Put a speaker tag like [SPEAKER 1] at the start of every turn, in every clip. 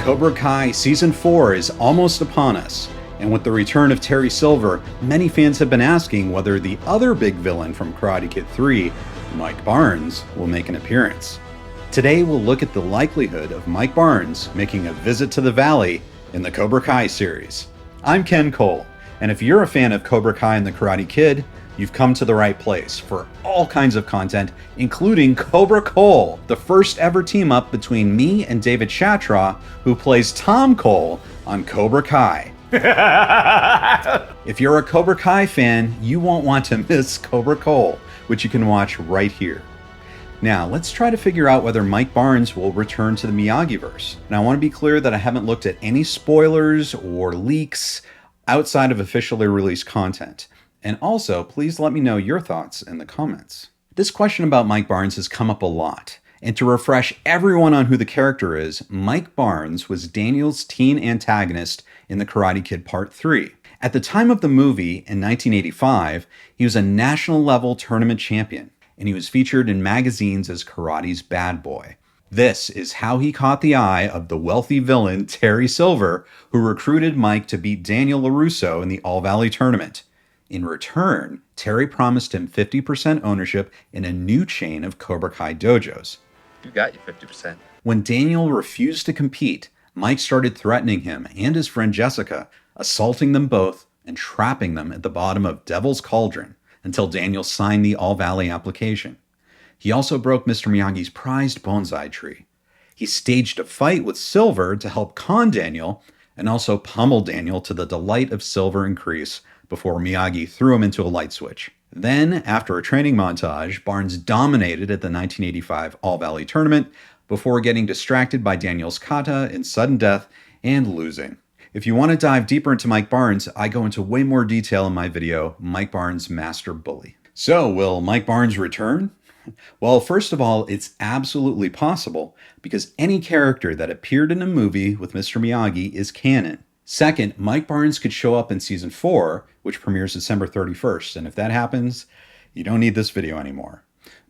[SPEAKER 1] Cobra Kai Season 4 is almost upon us, and with the return of Terry Silver, many fans have been asking whether the other big villain from Karate Kid 3, Mike Barnes, will make an appearance. Today we'll look at the likelihood of Mike Barnes making a visit to the Valley in the Cobra Kai series. I'm Ken Cole, and if you're a fan of Cobra Kai and the Karate Kid, you've come to the right place for all kinds of content, including Cobra Cole, the first ever team up between me and David Shatraw, who plays Tom Cole on Cobra Kai. If you're a Cobra Kai fan, you won't want to miss Cobra Cole, which you can watch right here. Now, let's try to figure out whether Mike Barnes will return to the Miyagi-verse. Now, I want to be clear that I haven't looked at any spoilers or leaks outside of officially released content. And also, please let me know your thoughts in the comments. This question about Mike Barnes has come up a lot. And to refresh everyone on who the character is, Mike Barnes was Daniel's teen antagonist in The Karate Kid Part 3. At the time of the movie, in 1985, he was a national level tournament champion, and he was featured in magazines as karate's bad boy. This is how he caught the eye of the wealthy villain Terry Silver, who recruited Mike to beat Daniel LaRusso in the All-Valley tournament. In return, Terry promised him 50% ownership in a new chain of Cobra Kai dojos.
[SPEAKER 2] You got your 50%.
[SPEAKER 1] When Daniel refused to compete, Mike started threatening him and his friend Jessica, assaulting them both and trapping them at the bottom of Devil's Cauldron until Daniel signed the All-Valley application. He also broke Mr. Miyagi's prized bonsai tree. He staged a fight with Silver to help con Daniel and also pummel Daniel to the delight of Silver and Kreese before Miyagi threw him into a light switch. Then, after a training montage, Barnes dominated at the 1985 All-Valley tournament before getting distracted by Daniel's kata in sudden death and losing. If you want to dive deeper into Mike Barnes, I go into way more detail in my video, Mike Barnes Master Bully. So, will Mike Barnes return? Well, first of all, it's absolutely possible because any character that appeared in a movie with Mr. Miyagi is canon. Second, Mike Barnes could show up in Season 4, which premieres December 31st, and if that happens, you don't need this video anymore.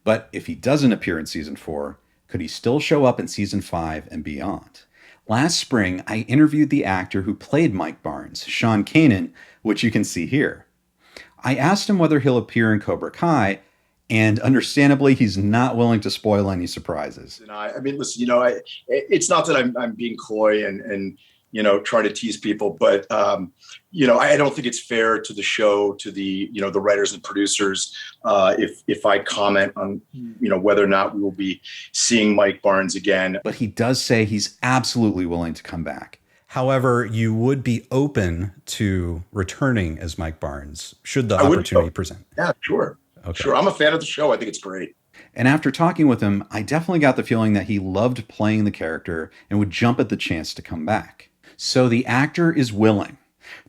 [SPEAKER 1] But if he doesn't appear in Season 4, could he still show up in Season 5 and beyond? Last spring, I interviewed the actor who played Mike Barnes, Sean Kanan, which you can see here. I asked him whether he'll appear in Cobra Kai, and understandably, he's not willing to spoil any surprises.
[SPEAKER 3] I mean, listen, it's not that I'm being coy and try to tease people, but I don't think it's fair to the show, to the the writers and producers, if I comment on whether or not we will be seeing Mike Barnes again.
[SPEAKER 1] But he does say he's absolutely willing to come back. However, you would be open to returning as Mike Barnes should the opportunity present.
[SPEAKER 3] Yeah, sure. Okay. Sure. I'm a fan of the show. I think it's great.
[SPEAKER 1] And after talking with him, I definitely got the feeling that he loved playing the character and would jump at the chance to come back. So the actor is willing.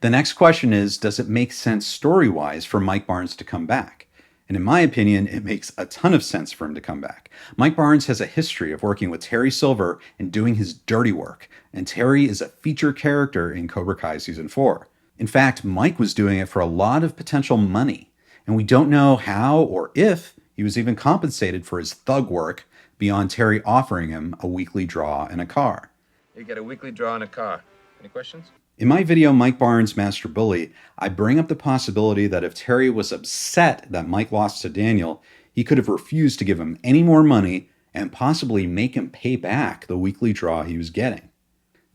[SPEAKER 1] The next question is, does it make sense story-wise for Mike Barnes to come back? And in my opinion, it makes a ton of sense for him to come back. Mike Barnes has a history of working with Terry Silver and doing his dirty work, and Terry is a feature character in Cobra Kai Season 4. In fact, Mike was doing it for a lot of potential money, and we don't know how or if he was even compensated for his thug work beyond Terry offering him a weekly draw in a car.
[SPEAKER 2] You get a weekly draw in a car. Any questions?
[SPEAKER 1] In my video, Mike Barnes Master Bully, I bring up the possibility that if Terry was upset that Mike lost to Daniel, he could have refused to give him any more money and possibly make him pay back the weekly draw he was getting.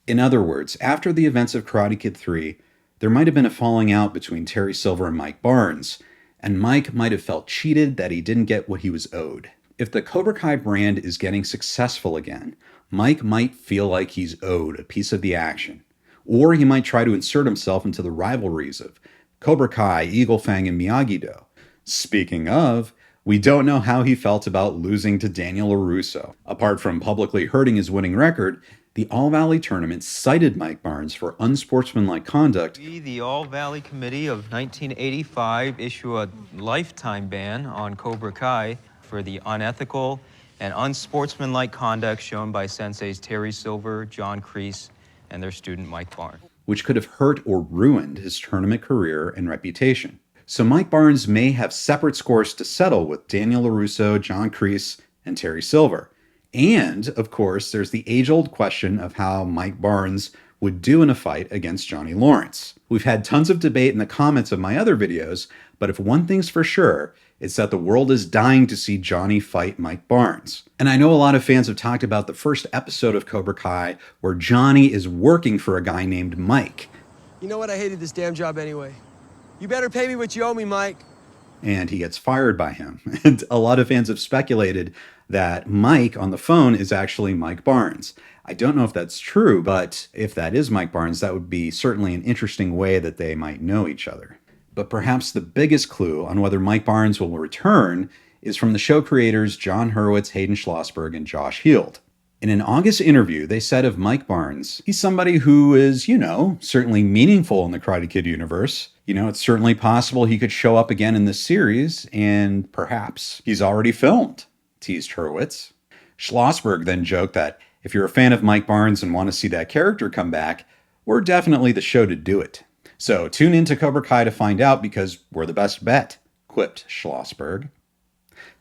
[SPEAKER 1] In other words, after the events of Karate Kid 3, there might have been a falling out between Terry Silver and Mike Barnes, and Mike might have felt cheated that he didn't get what he was owed. If the Cobra Kai brand is getting successful again, Mike might feel like he's owed a piece of the action. Or he might try to insert himself into the rivalries of Cobra Kai, Eagle Fang, and Miyagi-Do. Speaking of, we don't know how he felt about losing to Daniel LaRusso. Apart from publicly hurting his winning record, the All-Valley tournament cited Mike Barnes for unsportsmanlike conduct.
[SPEAKER 4] We, the All-Valley Committee of 1985, issue a lifetime ban on Cobra Kai for the unethical and unsportsmanlike conduct shown by senseis Terry Silver, John Kreese, and their student Mike Barnes,
[SPEAKER 1] which could have hurt or ruined his tournament career and reputation. So Mike Barnes may have separate scores to settle with Daniel LaRusso, John Kreese, and Terry Silver. And, of course, there's the age-old question of how Mike Barnes would do in a fight against Johnny Lawrence. We've had tons of debate in the comments of my other videos, but if one thing's for sure, it's that the world is dying to see Johnny fight Mike Barnes. And I know a lot of fans have talked about the first episode of Cobra Kai where Johnny is working for a guy named Mike.
[SPEAKER 5] You know what? I hated this damn job anyway. You better pay me what you owe me, Mike.
[SPEAKER 1] And he gets fired by him. And a lot of fans have speculated that Mike on the phone is actually Mike Barnes. I don't know if that's true, but if that is Mike Barnes, that would be certainly an interesting way that they might know each other. But perhaps the biggest clue on whether Mike Barnes will return is from the show creators Jon Hurwitz, Hayden Schlossberg, and Josh Heald. In an August interview, they said of Mike Barnes, he's somebody who is, certainly meaningful in the Karate Kid universe. It's certainly possible he could show up again in this series, and perhaps he's already filmed, teased Hurwitz. Schlossberg then joked that if you're a fan of Mike Barnes and want to see that character come back, we're definitely the show to do it. So tune into Cobra Kai to find out because we're the best bet, quipped Schlossberg.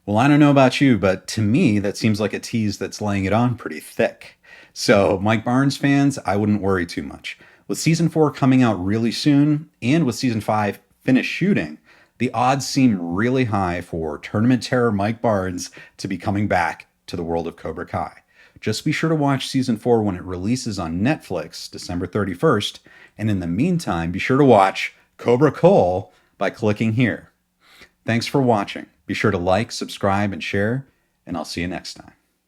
[SPEAKER 1] Well, I don't know about you, but to me, that seems like a tease that's laying it on pretty thick. So Mike Barnes fans, I wouldn't worry too much. With season 4 coming out really soon, and with season 5 finished shooting, the odds seem really high for Tournament Terror Mike Barnes to be coming back to the world of Cobra Kai. Just be sure to watch season 4 when it releases on Netflix, December 31st, and in the meantime, be sure to watch Cobra Kai by clicking here. Thanks for watching. Be sure to like, subscribe, and share, and I'll see you next time.